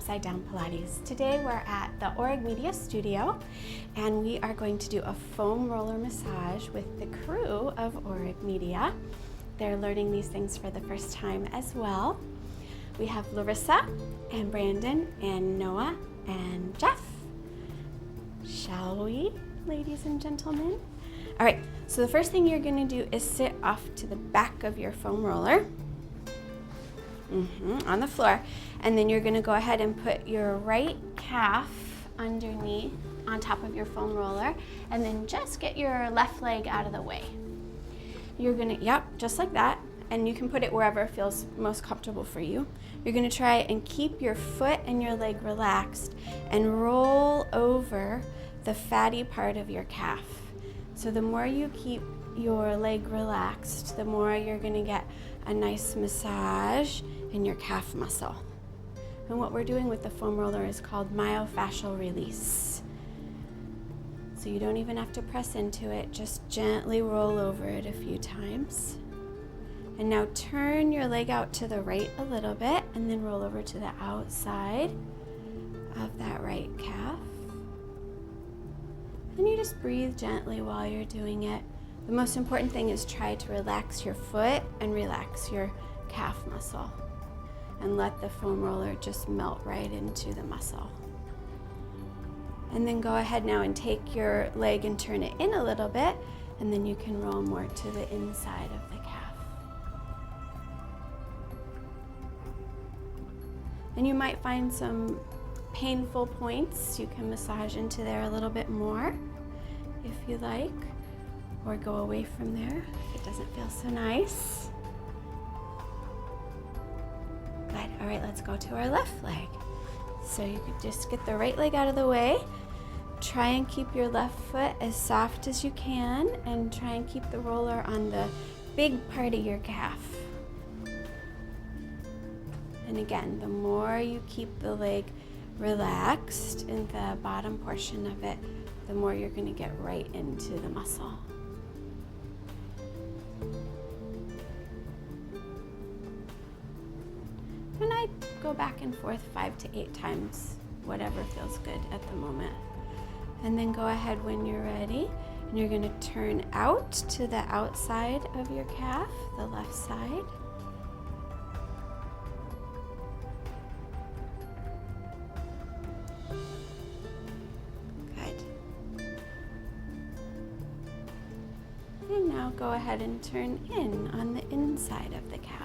Upside Down Pilates. Today we're at the Org Media Studio and we are going to do a foam roller massage with the crew of Org Media. They're learning these things for the first time as well. We have Larissa and Brandon and Noah and Jeff. Shall we, ladies and gentlemen? All right, so the first thing you're gonna do is sit off to the back of your foam roller. On the floor, and then you're going to go ahead and put your right calf underneath on top of your foam roller, and then just get your left leg out of the way. You're going to, just like that, and you can put it wherever feels most comfortable for you. You're going to try and keep your foot and your leg relaxed and roll over the fatty part of your calf. So the more you keep your leg relaxed, the more you're going to get a nice massage in your calf muscle. And what we're doing with the foam roller is called myofascial release. So you don't even have to press into it, just gently roll over it a few times. And now turn your leg out to the right a little bit and then roll over to the outside of that right calf. And you just breathe gently while you're doing it. The most important thing is try to relax your foot and relax your calf muscle. And let the foam roller just melt right into the muscle. And then go ahead now and take your leg and turn it in a little bit, and then you can roll more to the inside of the calf. And you might find some painful points. You can massage into there a little bit more if you like, or go away from there if it doesn't feel so nice. Good. All right, let's go to our left leg. So you could just get the right leg out of the way. Try and keep your left foot as soft as you can, and try and keep the roller on the big part of your calf. And again, the more you keep the leg relaxed in the bottom portion of it, the more you're going to get right into the muscle. And I go back and forth 5 to 8 times, whatever feels good at the moment. And then go ahead when you're ready, and you're going to turn out to the outside of your calf, the left side. Good. And now go ahead and turn in on the inside of the calf.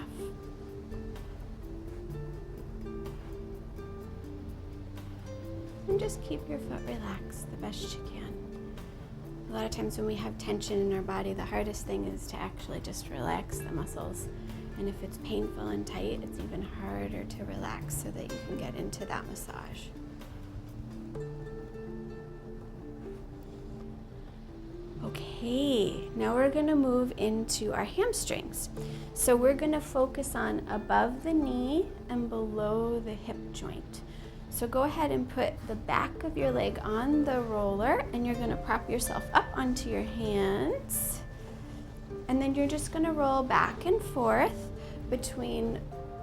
And just keep your foot relaxed the best you can. A lot of times when we have tension in our body, the hardest thing is to actually just relax the muscles. And if it's painful and tight, it's even harder to relax so that you can get into that massage. Okay, now we're going to move into our hamstrings. So we're going to focus on above the knee and below the hip joint. So go ahead and put the back of your leg on the roller, and you're going to prop yourself up onto your hands. And then you're just going to roll back and forth between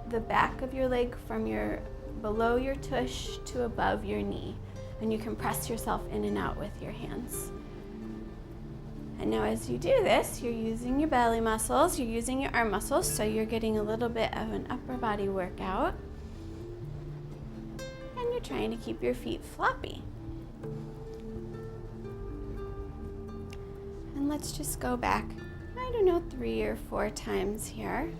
the back of your leg from your below your tush to above your knee. And you can press yourself in and out with your hands. And now as you do this, you're using your belly muscles, you're using your arm muscles, so you're getting a little bit of an upper body workout. And you're trying to keep your feet floppy. And let's just go back, 3 or 4 times here.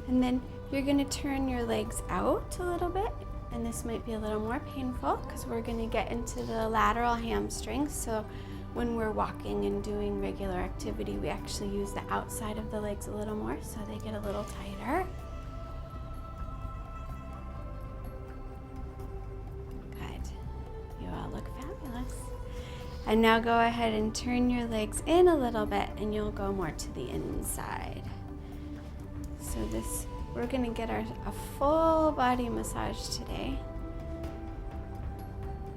And then you're going to turn your legs out a little bit. And this might be a little more painful because we're going to get into the lateral hamstrings. So when we're walking and doing regular activity, we actually use the outside of the legs a little more so they get a little tighter. And now go ahead and turn your legs in a little bit, and you'll go more to the inside. So we're going to get a full body massage today.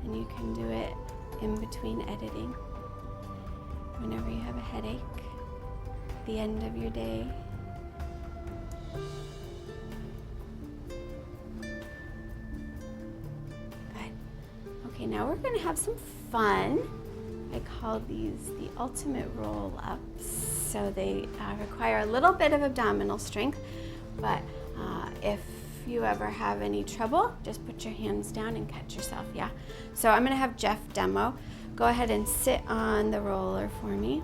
And you can do it in between editing, whenever you have a headache, the end of your day. Okay, now we're gonna have some fun. I call these the ultimate roll-ups. So they require a little bit of abdominal strength, but if you ever have any trouble, just put your hands down and catch yourself, yeah? So I'm gonna have Jeff demo. Go ahead and sit on the roller for me.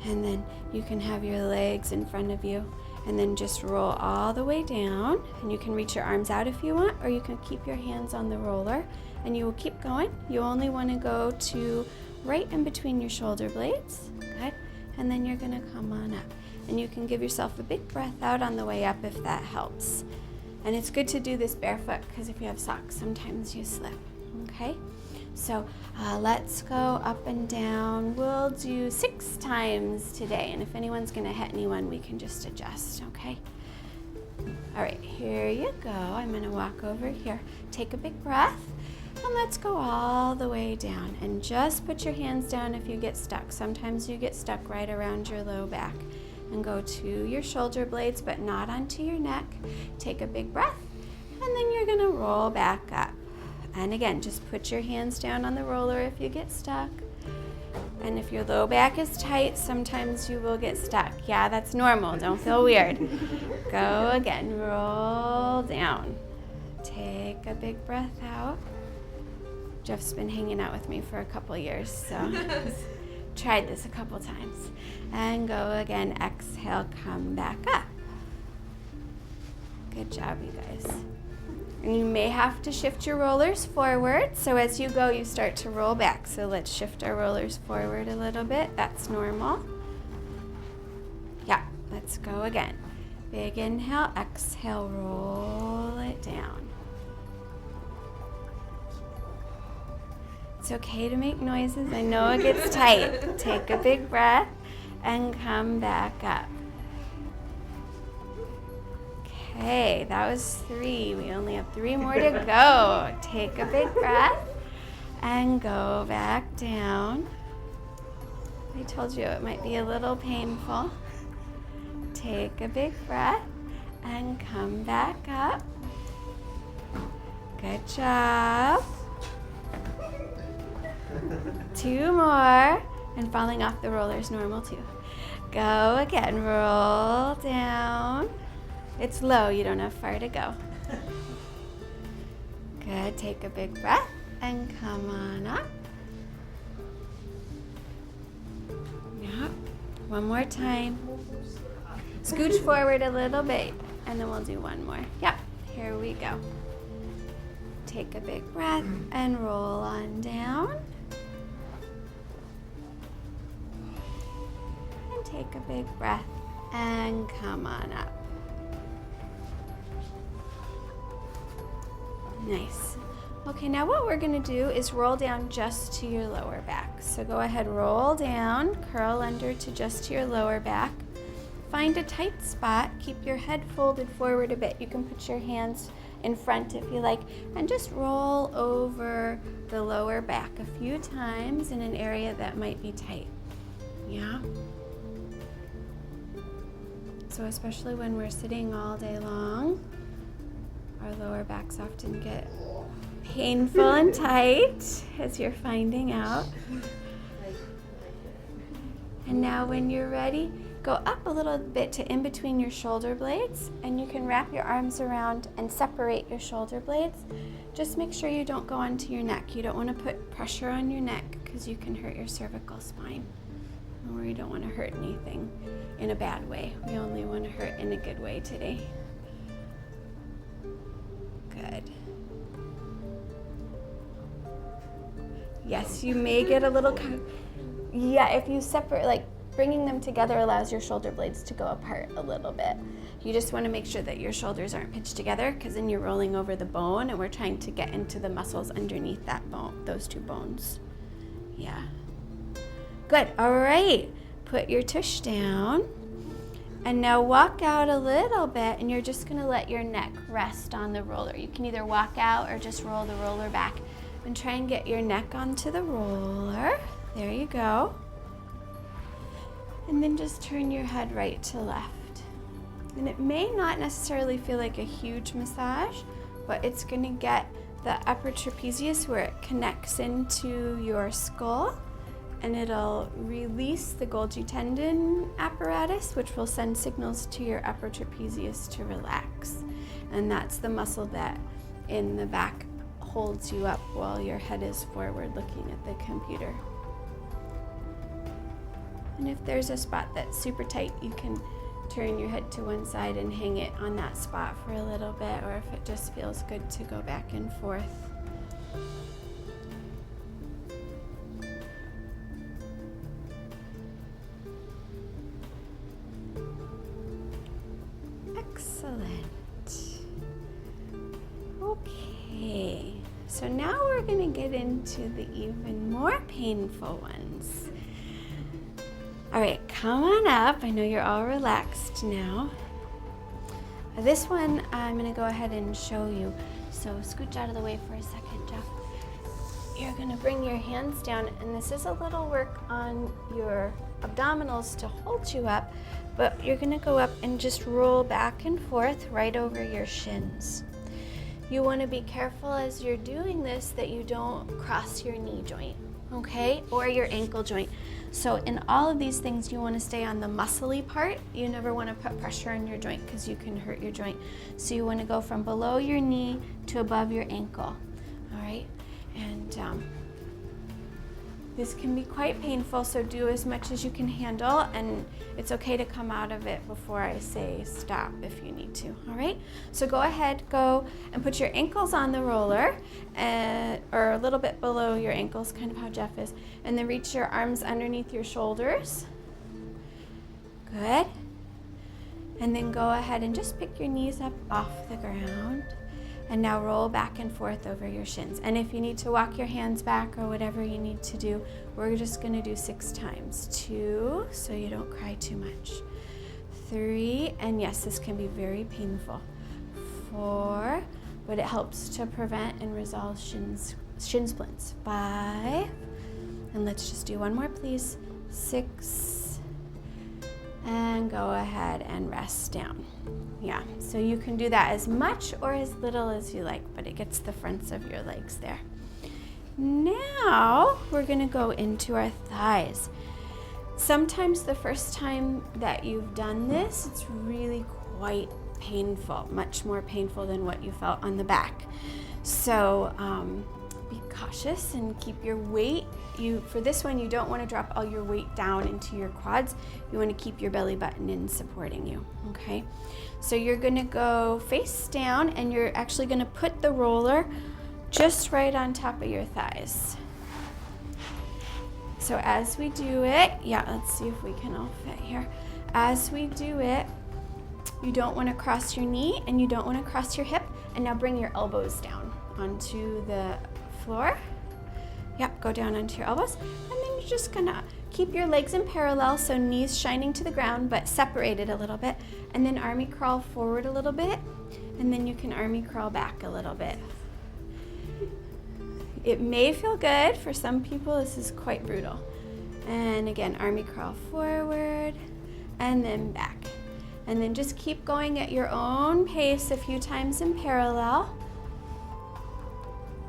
And then you can have your legs in front of you and then just roll all the way down. And you can reach your arms out if you want, or you can keep your hands on the roller and you will keep going. You only want to go to right in between your shoulder blades, good? And then you're gonna come on up. And you can give yourself a big breath out on the way up if that helps. And it's good to do this barefoot because if you have socks, sometimes you slip, okay? So let's go up and down. We'll do 6 times today. And if anyone's gonna hit anyone, we can just adjust, okay? All right, here you go. I'm gonna walk over here. Take a big breath. And let's go all the way down. And just put your hands down if you get stuck. Sometimes you get stuck right around your low back. And go to your shoulder blades, but not onto your neck. Take a big breath, and then you're gonna roll back up. And again, just put your hands down on the roller if you get stuck. And if your low back is tight, sometimes you will get stuck. Yeah, that's normal, don't feel weird. Go again, roll down. Take a big breath out. Jeff's been hanging out with me for a couple years, so tried this a couple times. And go again, exhale, come back up. Good job, you guys. And you may have to shift your rollers forward. So as you go, you start to roll back. So let's shift our rollers forward a little bit. That's normal. Yeah, let's go again. Big inhale, exhale, roll it down. It's okay to make noises. I know it gets tight. Take a big breath and come back up. Okay, that was 3. We only have 3 more to go. Take a big breath and go back down. I told you it might be a little painful. Take a big breath and come back up. Good job. 2 more, and falling off the roller is normal too. Go again, roll down. It's low, you don't have far to go. Good, take a big breath and come on up. Yep, one more time. Scooch forward a little bit, and then we'll do one more. Yep, here we go. Take a big breath and roll on down. And take a big breath and come on up. Nice. Okay, now what we're gonna do is roll down just to your lower back. So go ahead, roll down, curl under to just to your lower back. Find a tight spot, keep your head folded forward a bit. You can put your hands in front if you like, and just roll over the lower back a few times in an area that might be tight. Yeah? So especially when we're sitting all day long, our lower backs often get painful and tight, as you're finding out. And now when you're ready, go up a little bit to in between your shoulder blades, and you can wrap your arms around and separate your shoulder blades. Just make sure you don't go onto your neck. You don't want to put pressure on your neck because you can hurt your cervical spine. Or you don't want to hurt anything in a bad way. We only want to hurt in a good way today. Good. Yes, you may get a little, yeah, if you separate, like bringing them together allows your shoulder blades to go apart a little bit. You just want to make sure that your shoulders aren't pitched together because then you're rolling over the bone and we're trying to get into the muscles underneath that bone, those 2 bones. Yeah. Good, all right. Put your tush down. And now walk out a little bit, and you're just gonna let your neck rest on the roller. You can either walk out or just roll the roller back. And try and get your neck onto the roller. There you go. And then just turn your head right to left. And it may not necessarily feel like a huge massage, but it's gonna get the upper trapezius where it connects into your skull, and it'll release the Golgi tendon apparatus, which will send signals to your upper trapezius to relax. And that's the muscle that in the back holds you up while your head is forward looking at the computer. And if there's a spot that's super tight, you can turn your head to one side and hang it on that spot for a little bit, or if it just feels good to go back and forth. Excellent. Okay, so now we're going to get into the even more painful ones. All right, come on up. I know you're all relaxed now. This one I'm going to go ahead and show you. So scooch out of the way for a second, Jeff. You're going to bring your hands down, and this is a little work on your abdominals to hold you up, but you're going to go up and just roll back and forth right over your shins. You want to be careful as you're doing this that you don't cross your knee joint, okay, or your ankle joint. So in all of these things, you want to stay on the muscly part. You never want to put pressure on your joint because you can hurt your joint. So you want to go from below your knee to above your ankle, all right? And this can be quite painful, so do as much as you can handle, and it's okay to come out of it before I say stop if you need to, all right? So go ahead, go and put your ankles on the roller, or a little bit below your ankles, kind of how Jeff is, and then reach your arms underneath your shoulders. Good. And then go ahead and just pick your knees up off the ground. And now roll back and forth over your shins. And if you need to walk your hands back or whatever you need to do, we're just gonna do 6 times. 2, so you don't cry too much. 3, and yes, this can be very painful. 4, but it helps to prevent and resolve shin splints. 5, and let's just do one more, please. 6, and go ahead and rest down. Yeah, so you can do that as much or as little as you like, but it gets the fronts of your legs there. Now we're gonna go into our thighs. Sometimes the first time that you've done this, it's really quite painful, much more painful than what you felt on the back. So be cautious and keep your weight. For this one, you don't want to drop all your weight down into your quads. You want to keep your belly button in supporting you, okay? So you're gonna go face down, and you're actually gonna put the roller just right on top of your thighs. So as we do it, yeah, let's see if we can all fit here. As we do it, you don't want to cross your knee and you don't want to cross your hip. And now bring your elbows down onto the floor. Yep, go down onto your elbows. And then you're just gonna keep your legs in parallel, so knees shining to the ground, but separated a little bit. And then army crawl forward a little bit. And then you can army crawl back a little bit. It may feel good. For some people, this is quite brutal. And again, army crawl forward and then back. And then just keep going at your own pace a few times in parallel.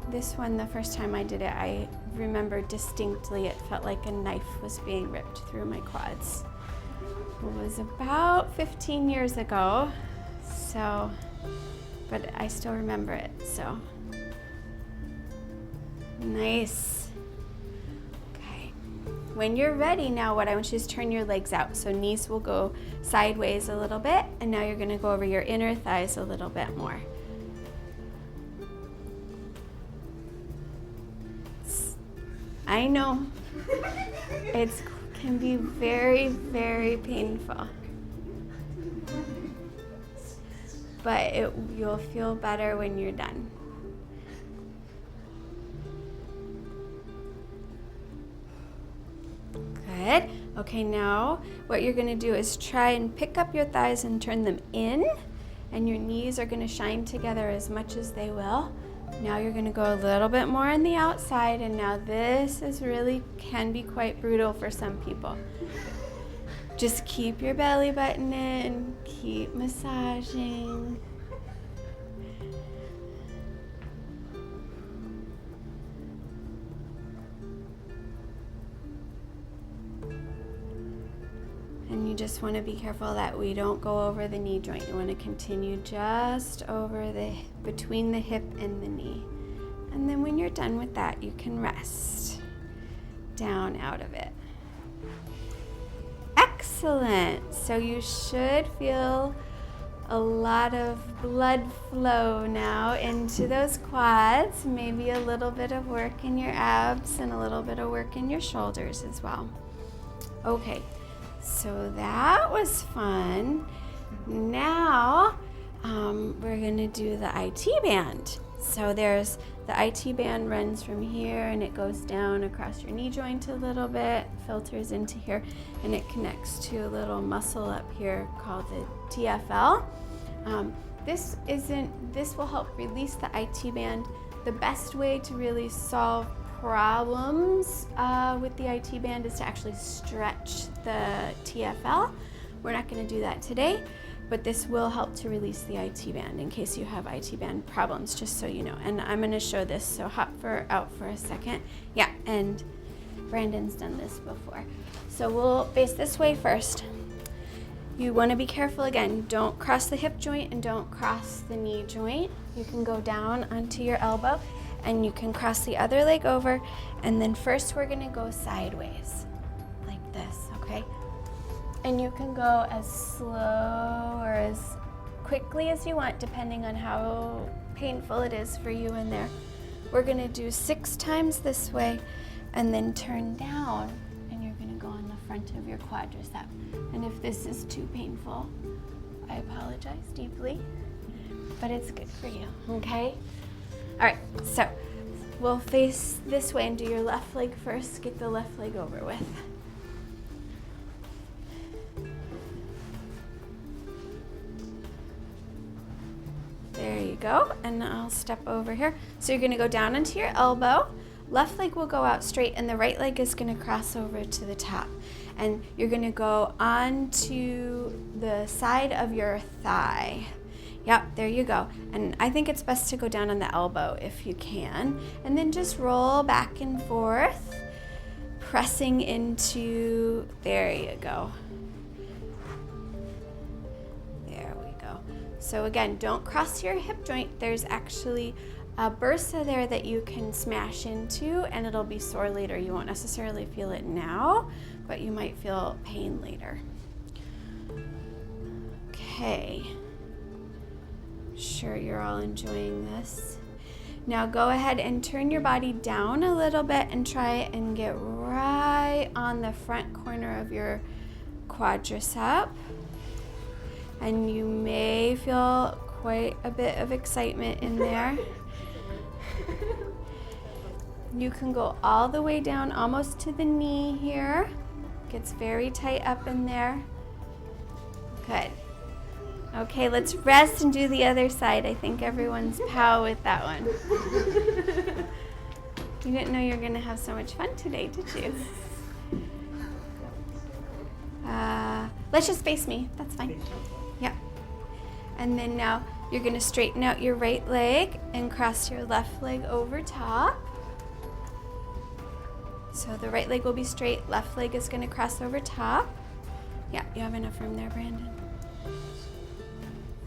This one, the first time I did it, I remember distinctly it felt like a knife was being ripped through my quads. It was about 15 years ago, so, but I still remember it, so. Nice. Okay. When you're ready now, what I want you to do is turn your legs out. So knees will go sideways a little bit, and now you're gonna go over your inner thighs a little bit more. I know, it can be very, very painful, but you'll feel better when you're done. Good. Okay, now what you're gonna do is try and pick up your thighs and turn them in, and your knees are gonna shine together as much as they will. Now you're gonna go a little bit more on the outside, and now this is really can be quite brutal for some people. Just keep your belly button in, keep massaging. just want to be careful that we don't go over the knee joint. You want to continue just over between the hip and the knee. And then when you're done with that, you can rest down out of it. Excellent. So you should feel a lot of blood flow now into those quads, maybe a little bit of work in your abs and a little bit of work in your shoulders as well. Okay, so that was fun. Now we're gonna do the IT band. So there's the IT band runs from here and it goes down across your knee joint a little bit, filters into here, and it connects to a little muscle up here called the TFL. This will help release the IT band. The best way to really solve problems with the IT band is to actually stretch the TFL. We're not going to do that today, but this will help to release the IT band in case you have IT band problems, just so you know. And I'm going to show this, so hop out for a second. Yeah, and Brandon's done this before. So we'll face this way first. You want to be careful again, don't cross the hip joint and don't cross the knee joint. You can go down onto your elbow and you can cross the other leg over, and then first we're going to go sideways like this, okay? And you can go as slow or as quickly as you want, depending on how painful it is for you in there. We're going to do 6 times this way and then turn down, and you're going to go on the front of your quadricep. And if this is too painful, I apologize deeply, but it's good for you, okay? All right, so we'll face this way and do your left leg first. Get the left leg over with. There you go, and I'll step over here. So you're gonna go down into your elbow. Left leg will go out straight and the right leg is gonna cross over to the top. And you're gonna go onto the side of your thigh. Yep, there you go. And I think it's best to go down on the elbow if you can. And then just roll back and forth, pressing into, there you go. There we go. So again, don't cross your hip joint. There's actually a bursa there that you can smash into and it'll be sore later. You won't necessarily feel it now, but you might feel pain later. Okay. Sure you're all enjoying this. Now go ahead and turn your body down a little bit and try and get right on the front corner of your quadricep. And you may feel quite a bit of excitement in there. You can go all the way down almost to the knee here. Gets very tight up in there. Good. Okay, let's rest and do the other side. I think everyone's pow with that one. You didn't know you were going to have so much fun today, did you? Let's just face me. That's fine. Yep. And then now you're going to straighten out your right leg and cross your left leg over top. So the right leg will be straight, left leg is going to cross over top. Yeah, you have enough room there, Brandon.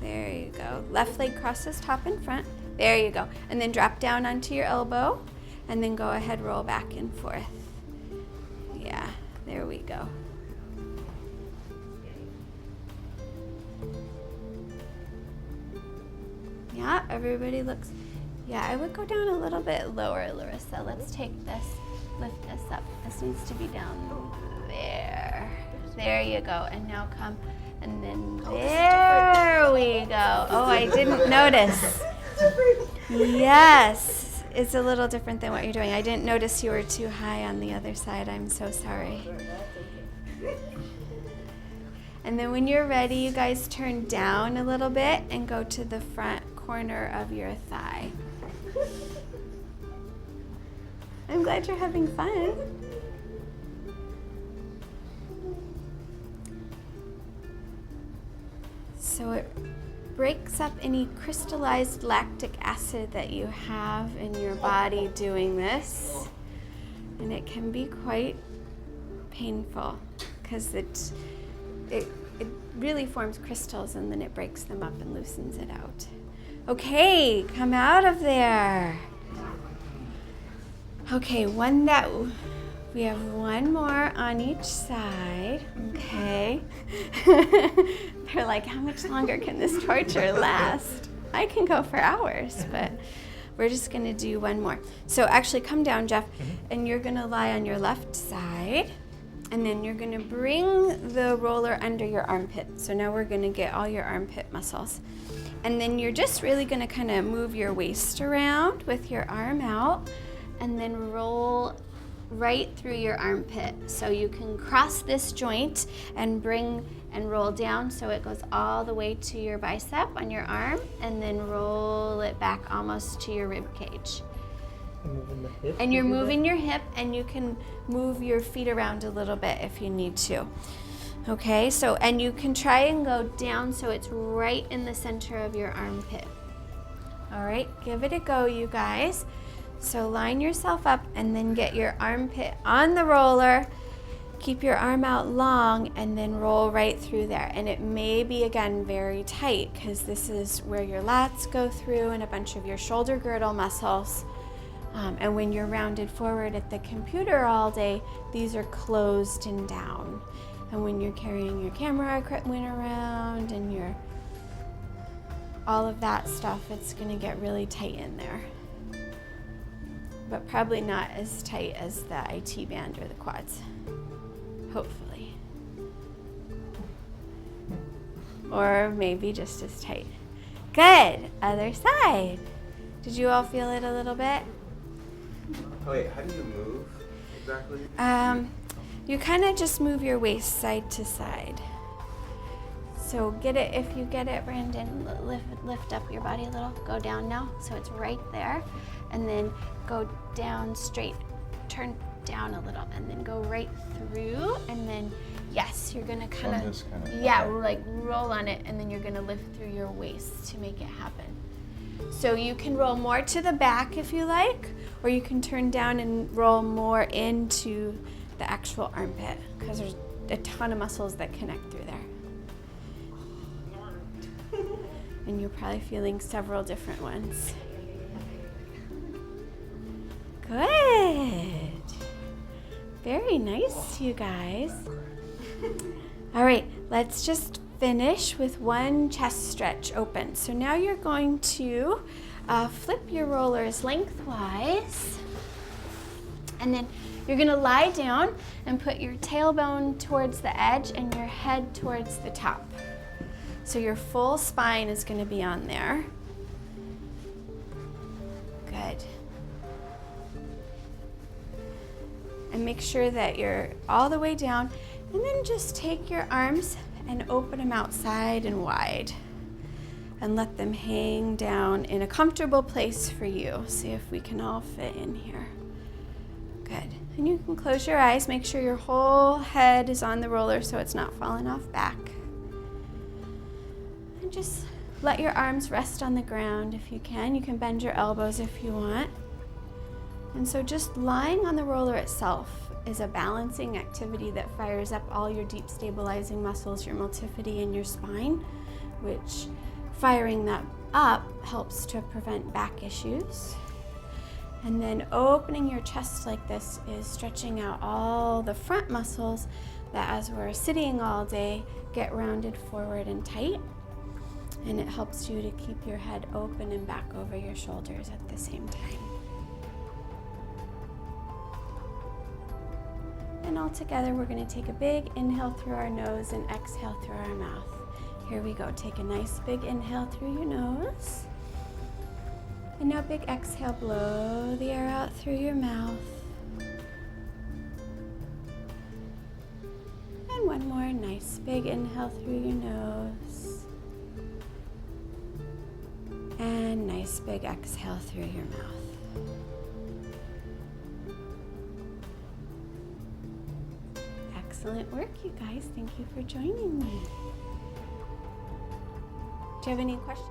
There you go. Left leg crosses top and front. There you go. And then drop down onto your elbow and then go ahead, roll back and forth. Yeah, there we go. Yeah, everybody looks, yeah, I would go down a little bit lower, Larissa. Let's take this, lift this up. This needs to be down there. There you go. And now come. And then there we go. Oh, I didn't notice. Yes, it's a little different than what you're doing. I didn't notice you were too high on the other side. I'm so sorry. And then when you're ready, you guys turn down a little bit and go to the front corner of your thigh. I'm glad you're having fun. So it breaks up any crystallized lactic acid that you have in your body doing this. And it can be quite painful because it really forms crystals, and then it breaks them up and loosens it out. Okay, come out of there. Okay, we have one more on each side. Okay. They're like, how much longer can this torture last? I can go for hours, but we're just gonna do one more. So actually come down, Jeff, and you're gonna lie on your left side, and then you're gonna bring the roller under your armpit. So now we're gonna get all your armpit muscles. And then you're just really gonna kind of move your waist around with your arm out, and then roll right through your armpit. So you can cross this joint and bring and roll down so it goes all the way to your bicep on your arm, and then roll it back almost to your rib cage. And you're moving your hip, and you can move your feet around a little bit if you need to. Okay, so, and you can try and go down so it's right in the center of your armpit. All right, give it a go, you guys. So line yourself up and then get your armpit on the roller. Keep your arm out long and then roll right through there. And it may be, again, very tight because this is where your lats go through and a bunch of your shoulder girdle muscles. And when you're rounded forward at the computer all day, these are closed and down. And when you're carrying your camera equipment around and all of that stuff, it's gonna get really tight in there. But probably not as tight as the IT band or the quads, hopefully. Or maybe just as tight. Good, other side. Did you all feel it a little bit? Oh wait, how do you move exactly? You kind of just move your waist side to side. So get it, if you get it, Brandon, lift up your body a little. Go down now, so it's right there. And then go down straight, turn down a little, and then go right through. And then, yes, you're gonna kind of, yeah, like roll on it, and then you're gonna lift through your waist to make it happen. So you can roll more to the back if you like, or you can turn down and roll more into the actual armpit, because there's a ton of muscles that connect through there. And you're probably feeling several different ones. Good. Very nice, you guys. All right, let's just finish with one chest stretch open. So now you're going to flip your rollers lengthwise, and then you're gonna lie down and put your tailbone towards the edge and your head towards the top. So your full spine is gonna be on there. Good. And make sure that you're all the way down, and then just take your arms and open them outside and wide and let them hang down in a comfortable place for you. See if we can all fit in here. Good. And you can close your eyes, make sure your whole head is on the roller so it's not falling off back. And just let your arms rest on the ground if you can. You can bend your elbows if you want. And so just lying on the roller itself is a balancing activity that fires up all your deep stabilizing muscles, your multifidi in your spine, which firing that up helps to prevent back issues. And then opening your chest like this is stretching out all the front muscles that, as we're sitting all day, get rounded forward and tight. And it helps you to keep your head open and back over your shoulders at the same time. And all together, we're gonna take a big inhale through our nose and exhale through our mouth. Here we go. Take a nice big inhale through your nose. And now big exhale, blow the air out through your mouth. And one more nice big inhale through your nose. And nice big exhale through your mouth. Excellent work, you guys. Thank you for joining me. Do you have any questions?